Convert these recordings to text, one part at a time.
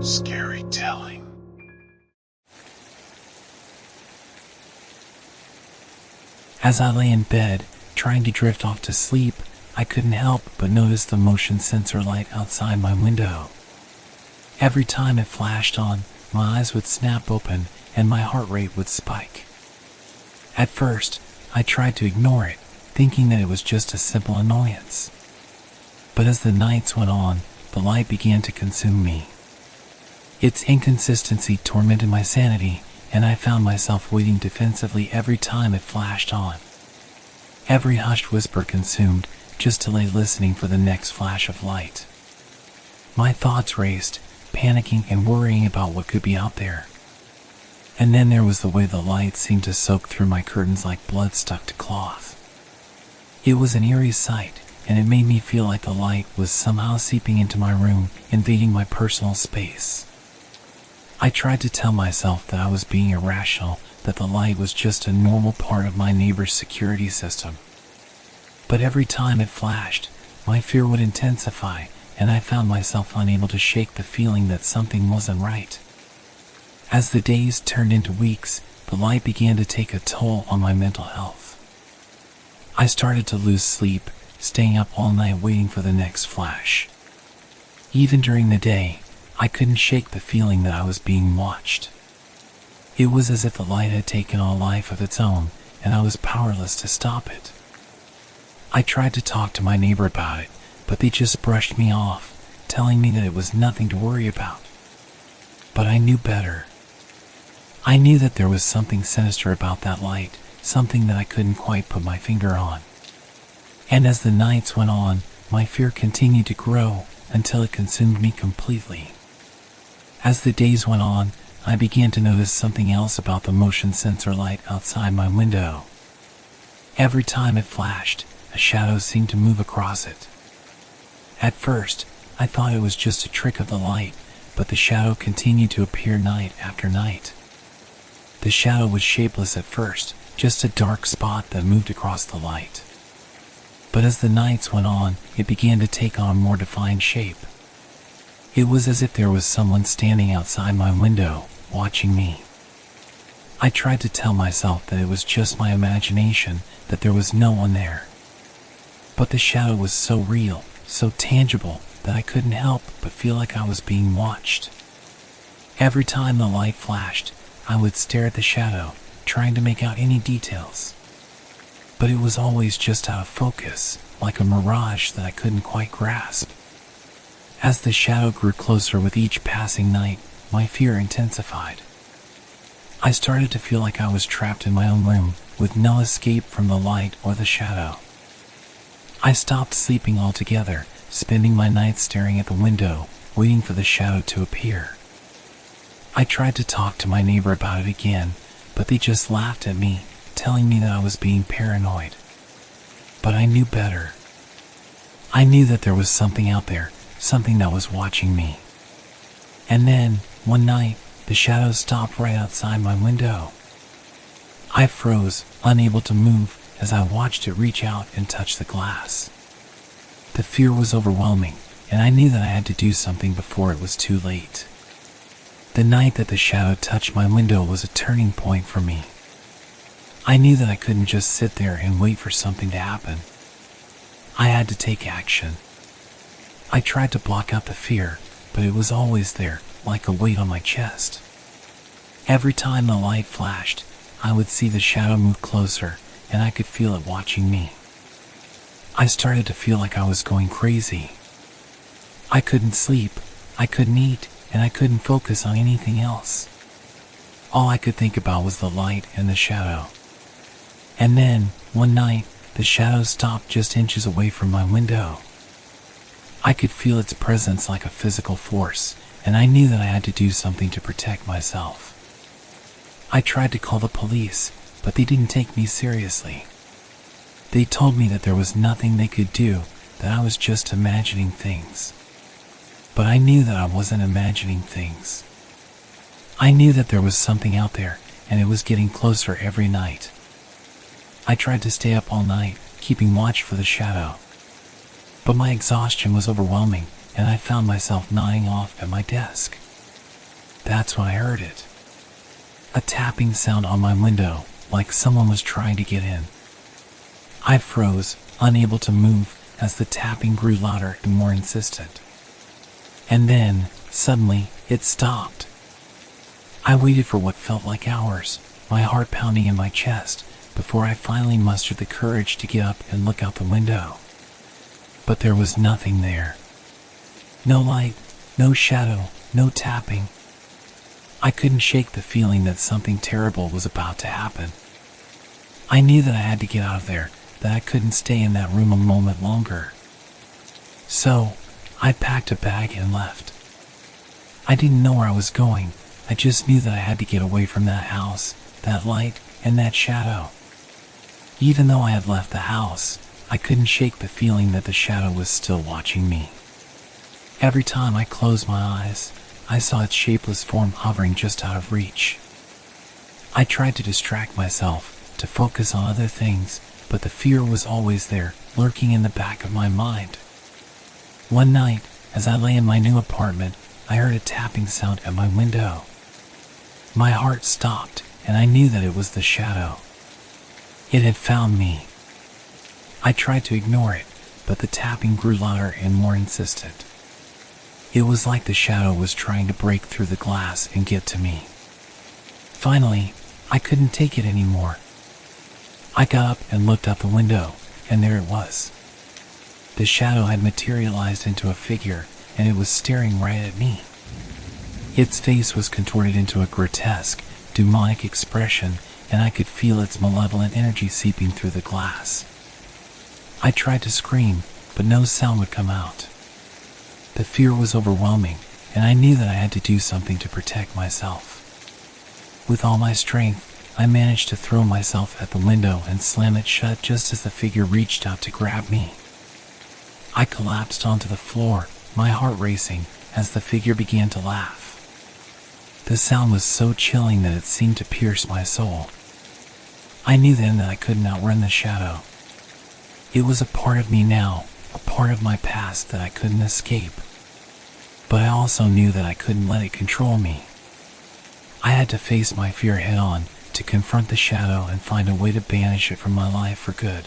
Scary telling. As I lay in bed, trying to drift off to sleep, I couldn't help but notice the motion sensor light outside my window. Every time it flashed on, my eyes would snap open and my heart rate would spike. At first, I tried to ignore it, thinking that it was just a simple annoyance. But as the nights went on, the light began to consume me. Its inconsistency tormented my sanity, and I found myself waiting defensively every time it flashed on. Every hushed whisper consumed, just to lay listening for the next flash of light. My thoughts raced, panicking and worrying about what could be out there. And then there was the way the light seemed to soak through my curtains like blood stuck to cloth. It was an eerie sight, and it made me feel like the light was somehow seeping into my room, invading my personal space. I tried to tell myself that I was being irrational, that the light was just a normal part of my neighbor's security system. But every time it flashed, my fear would intensify, and I found myself unable to shake the feeling that something wasn't right. As the days turned into weeks, the light began to take a toll on my mental health. I started to lose sleep, staying up all night waiting for the next flash. Even during the day, I couldn't shake the feeling that I was being watched. It was as if the light had taken on a life of its own, and I was powerless to stop it. I tried to talk to my neighbor about it, but they just brushed me off, telling me that it was nothing to worry about. But I knew better. I knew that there was something sinister about that light, something that I couldn't quite put my finger on. And as the nights went on, my fear continued to grow until it consumed me completely. As the days went on, I began to notice something else about the motion sensor light outside my window. Every time it flashed, a shadow seemed to move across it. At first, I thought it was just a trick of the light, but the shadow continued to appear night after night. The shadow was shapeless at first, just a dark spot that moved across the light. But as the nights went on, it began to take on more defined shape. It was as if there was someone standing outside my window, watching me. I tried to tell myself that it was just my imagination, that there was no one there. But the shadow was so real, so tangible, that I couldn't help but feel like I was being watched. Every time the light flashed, I would stare at the shadow, trying to make out any details. But it was always just out of focus, like a mirage that I couldn't quite grasp. As the shadow grew closer with each passing night, my fear intensified. I started to feel like I was trapped in my own room, with no escape from the light or the shadow. I stopped sleeping altogether, spending my nights staring at the window, waiting for the shadow to appear. I tried to talk to my neighbor about it again, but they just laughed at me, telling me that I was being paranoid. But I knew better. I knew that there was something out there, something that was watching me. And then, one night, the shadow stopped right outside my window. I froze, unable to move, as I watched it reach out and touch the glass. The fear was overwhelming, and I knew that I had to do something before it was too late. The night that the shadow touched my window was a turning point for me. I knew that I couldn't just sit there and wait for something to happen. I had to take action. I tried to block out the fear, but it was always there, like a weight on my chest. Every time the light flashed, I would see the shadow move closer, and I could feel it watching me. I started to feel like I was going crazy. I couldn't sleep, I couldn't eat, and I couldn't focus on anything else. All I could think about was the light and the shadow. And then, one night, the shadow stopped just inches away from my window. I could feel its presence like a physical force, and I knew that I had to do something to protect myself. I tried to call the police, but they didn't take me seriously. They told me that there was nothing they could do, that I was just imagining things. But I knew that I wasn't imagining things. I knew that there was something out there, and it was getting closer every night. I tried to stay up all night, keeping watch for the shadow. But my exhaustion was overwhelming, and I found myself nodding off at my desk. that's when I heard it. A tapping sound on my window, like someone was trying to get in. I froze, unable to move, as the tapping grew louder and more insistent. And then, suddenly, it stopped. I waited for what felt like hours, my heart pounding in my chest, before I finally mustered the courage to get up and look out the window. But there was nothing there. No light, no shadow, no tapping. I couldn't shake the feeling that something terrible was about to happen. I knew that I had to get out of there, that I couldn't stay in that room a moment longer. So, I packed a bag and left. I didn't know where I was going. I just knew that I had to get away from that house, that light, and that shadow. Even though I had left the house, I couldn't shake the feeling that the shadow was still watching me. Every time I closed my eyes, I saw its shapeless form hovering just out of reach. I tried to distract myself, to focus on other things, but the fear was always there, lurking in the back of my mind. One night, as I lay in my new apartment, I heard a tapping sound at my window. My heart stopped, and I knew that it was the shadow. It had found me. I tried to ignore it, but the tapping grew louder and more insistent. It was like the shadow was trying to break through the glass and get to me. Finally, I couldn't take it anymore. I got up and looked out the window, and there it was. The shadow had materialized into a figure, and it was staring right at me. Its face was contorted into a grotesque, demonic expression, and I could feel its malevolent energy seeping through the glass. I tried to scream, but no sound would come out. The fear was overwhelming, and I knew that I had to do something to protect myself. With all my strength, I managed to throw myself at the window and slam it shut just as the figure reached out to grab me. I collapsed onto the floor, my heart racing, as the figure began to laugh. The sound was so chilling that it seemed to pierce my soul. I knew then that I couldn't outrun the shadow. It was a part of me now, a part of my past that I couldn't escape. But I also knew that I couldn't let it control me. I had to face my fear head on, to confront the shadow and find a way to banish it from my life for good.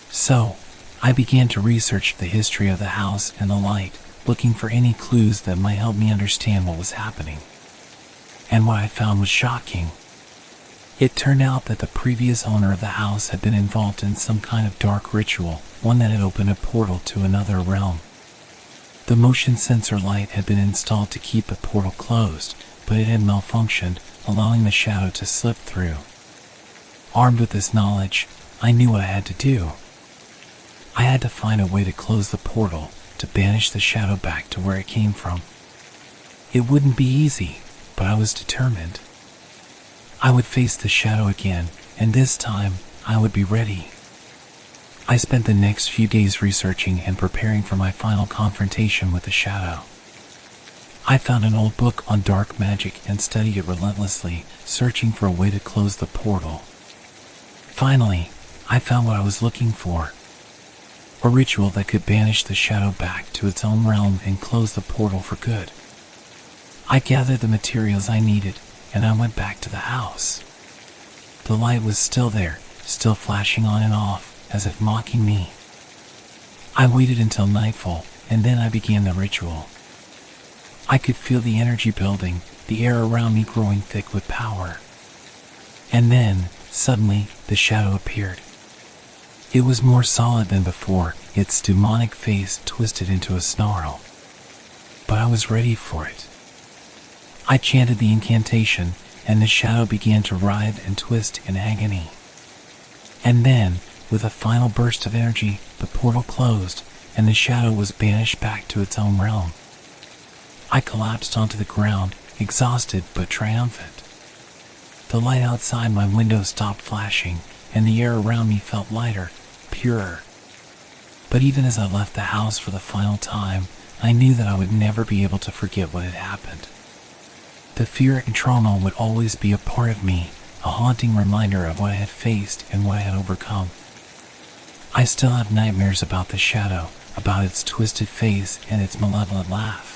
So, I began to research the history of the house and the light, looking for any clues that might help me understand what was happening. And what I found was shocking. It turned out that the previous owner of the house had been involved in some kind of dark ritual, one that had opened a portal to another realm. The motion sensor light had been installed to keep the portal closed, but it had malfunctioned, allowing the shadow to slip through. Armed with this knowledge, I knew what I had to do. I had to find a way to close the portal, to banish the shadow back to where it came from. It wouldn't be easy, but I was determined. I would face the shadow again, and this time, I would be ready. I spent the next few days researching and preparing for my final confrontation with the shadow. I found an old book on dark magic and studied it relentlessly, searching for a way to close the portal. Finally, I found what I was looking for. A ritual that could banish the shadow back to its own realm and close the portal for good. I gathered the materials I needed, and I went back to the house. The light was still there, still flashing on and off, as if mocking me. I waited until nightfall, and then I began the ritual. I could feel the energy building, the air around me growing thick with power. And then, suddenly, the shadow appeared. It was more solid than before, its demonic face twisted into a snarl. But I was ready for it. I chanted the incantation, and the shadow began to writhe and twist in agony. And then, with a final burst of energy, the portal closed, and the shadow was banished back to its own realm. I collapsed onto the ground, exhausted but triumphant. The light outside my window stopped flashing, and the air around me felt lighter, purer. But even as I left the house for the final time, I knew that I would never be able to forget what had happened. The fear and trauma would always be a part of me, a haunting reminder of what I had faced and what I had overcome. I still have nightmares about the shadow, about its twisted face and its malevolent laugh.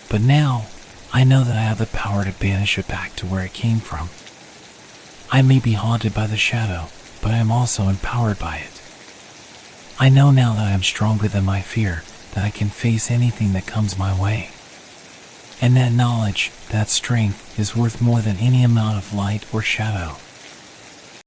But now, I know that I have the power to banish it back to where it came from. I may be haunted by the shadow, but I am also empowered by it. I know now that I am stronger than my fear, that I can face anything that comes my way. And that knowledge, that strength, is worth more than any amount of light or shadow.